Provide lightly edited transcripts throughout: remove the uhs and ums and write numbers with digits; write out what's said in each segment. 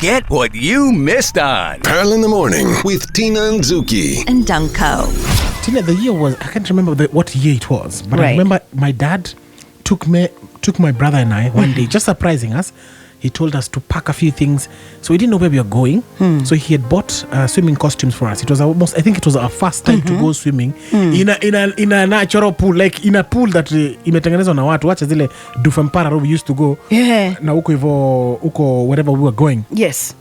get what you missed on. Pearl in the Morning with Tina and Nzuki. And Dunco. Tina, the year was, I can't remember what year it was, but Right. I remember my dad took my brother and I one day, just surprising us. He told us to pack a few things. So we didn't know where we were going. So he had bought swimming costumes for us. It was I think it was our first time to go swimming in a natural pool, like in a pool that imetengenezwa na watu. Wacha zile Dufampara we used to go. Yeah. Na uko wherever we were going. Yes.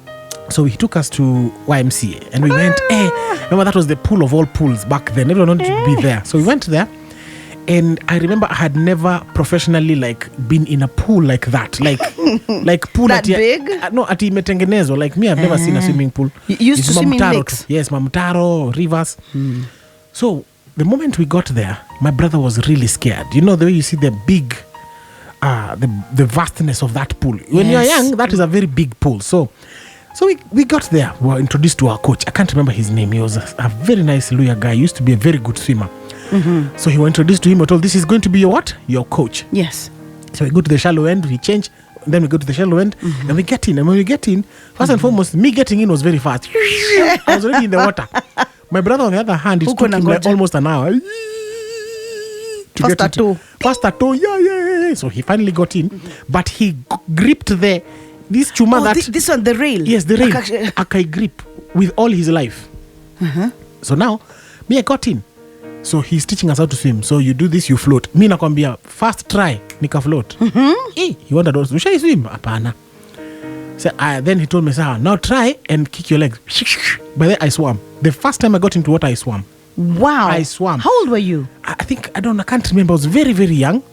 So he took us to YMCA and we went, remember that was the pool of all pools back then. Everyone wanted to be there. So we went there. And I remember I had never professionally been in a pool like that, like pool that big. No, ati imetengenezwa. Like me, I've never seen a swimming pool. You used to swim in lakes. Yes, mamtaro, rivers. So the moment we got there, my brother was really scared. You know the way you see the big, the vastness of that pool. When you're young, that is a very big pool. So we got there. We were introduced to our coach. I can't remember his name. He was a very nice Luya guy. He used to be a very good swimmer. So he was introduced to him. I told, this is going to be your coach. Yes. So we go to the shallow end, we change, then we go to the shallow end, and we get in. And when we get in, first and foremost, me getting in was very fast. I was already in the water. My brother, on the other hand, it took him almost an hour. Faster toe, yeah. So he finally got in, but he gripped this chuma this on the rail. Yes, the rail. Akai grip with all his life. So now, me, I got in. So he's teaching us how to swim. So you do this, you float. Mi nakwambia, first try, nika float. He wondered also, shall I swim? Apana. So then he told me, now try and kick your legs. But then I swam. The first time I got into water, I swam. Wow. I swam. How old were you? I can't remember. I was very, very young.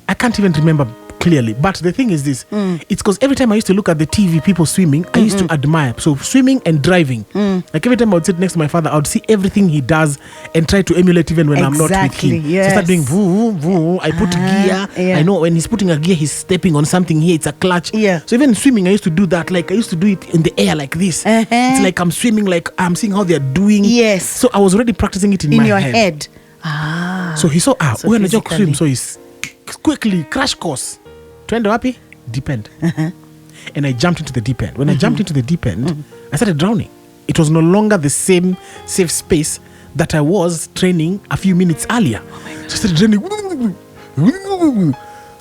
I can't even remember clearly. But the thing is this, it's because every time I used to look at the TV, people swimming, I used to admire. So swimming and driving. Like every time I would sit next to my father, I would see everything he does and try to emulate even when I'm not with him. Yes. So I start doing voo, voo. I put gear. Yeah. I know when he's putting a gear, he's stepping on something here. It's a clutch. Yeah. So even swimming, I used to do that. Like I used to do it in the air like this. It's like I'm swimming, like I'm seeing how they're doing. Yes. So I was already practicing it in my your head. So he saw, we're going to swim. So he's quickly, crash course. Twende wapi? Deep end. And I jumped into the deep end. When I jumped into the deep end, I started drowning. It was no longer the same safe space that I was training a few minutes earlier. So I started drowning.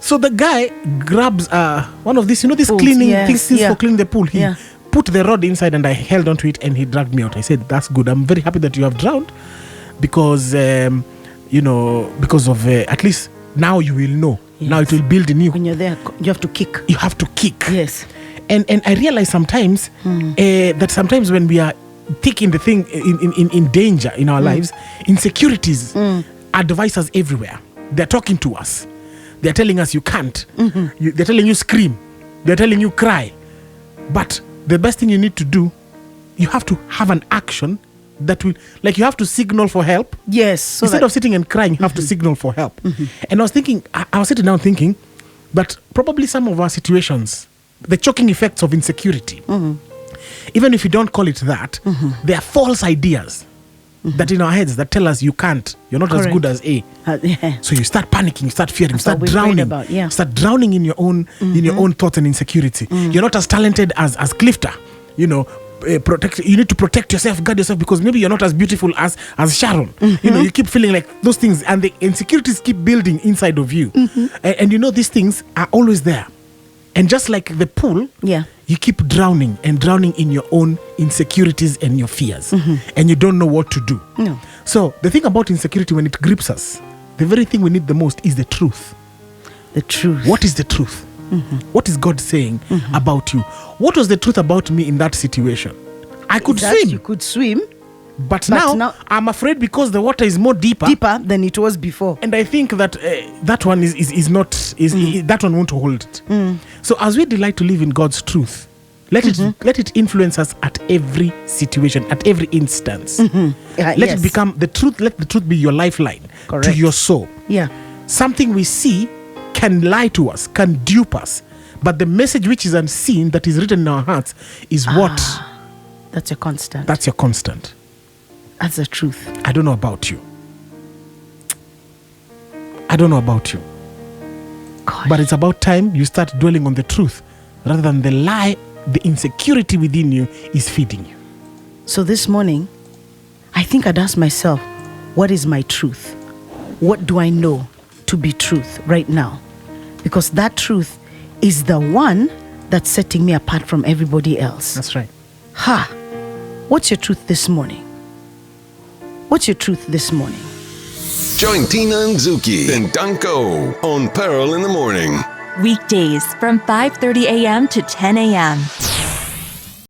So the guy grabs one of these, these cleaning things for cleaning the pool. He put the rod inside and I held onto it and he dragged me out. I said, that's good. I'm very happy that you have drowned because, because of at least now you will know. Yes. Now it will build in you. When you're there, you have to kick. You have to kick. Yes. And I realize sometimes that sometimes when we are taking the thing in danger in our lives, insecurities advise us everywhere. They're talking to us. They're telling us you can't. They're telling you scream. They're telling you cry. But the best thing you need to do, you have to have an action that will, like you have to signal for help. Yes. So instead of sitting and crying, you have to signal for help. And I was thinking, I was sitting down thinking that probably some of our situations, the choking effects of insecurity, even if you don't call it that, they are false ideas that in our heads that tell us you can't, you're not as good as A. So you start panicking, you start fearing, you start drowning. Start drowning in your own thoughts and insecurity. You're not as talented as Clifton, you need to protect yourself, guard yourself, because maybe you're not as beautiful as Sharon. You keep feeling like those things, and the insecurities keep building inside of you. And these things are always there. And just like the pool, you keep drowning in your own insecurities and your fears, and you don't know what to do. No. So the thing about insecurity, when it grips us, the very thing we need the most is the truth. The truth. What is the truth? What is God saying about you? What was the truth about me in that situation? I could swim. You could swim. But now I'm afraid because the water is more deeper than it was before. And I think that that one is not that one won't hold it. So as we delight to live in God's truth, let it influence us at every situation, at every instance. Let it become the truth. Let the truth be your lifeline to your soul. Yeah. Something we see can lie to us, can dupe us, but the message which is unseen, that is written in our hearts, is what? That's your constant. That's your constant. That's the truth. I don't know about you. Gosh. But it's about time you start dwelling on the truth rather than the lie the insecurity within you is feeding you. So this morning, I think I'd ask myself, what is my truth? What do I know to be truth right now? Because that truth is the one that's setting me apart from everybody else. That's right. What's your truth this morning? What's your truth this morning? Join Tina and Nzuki and Dunco on Pearl in the Morning. Weekdays from 5:30 a.m. to 10 a.m.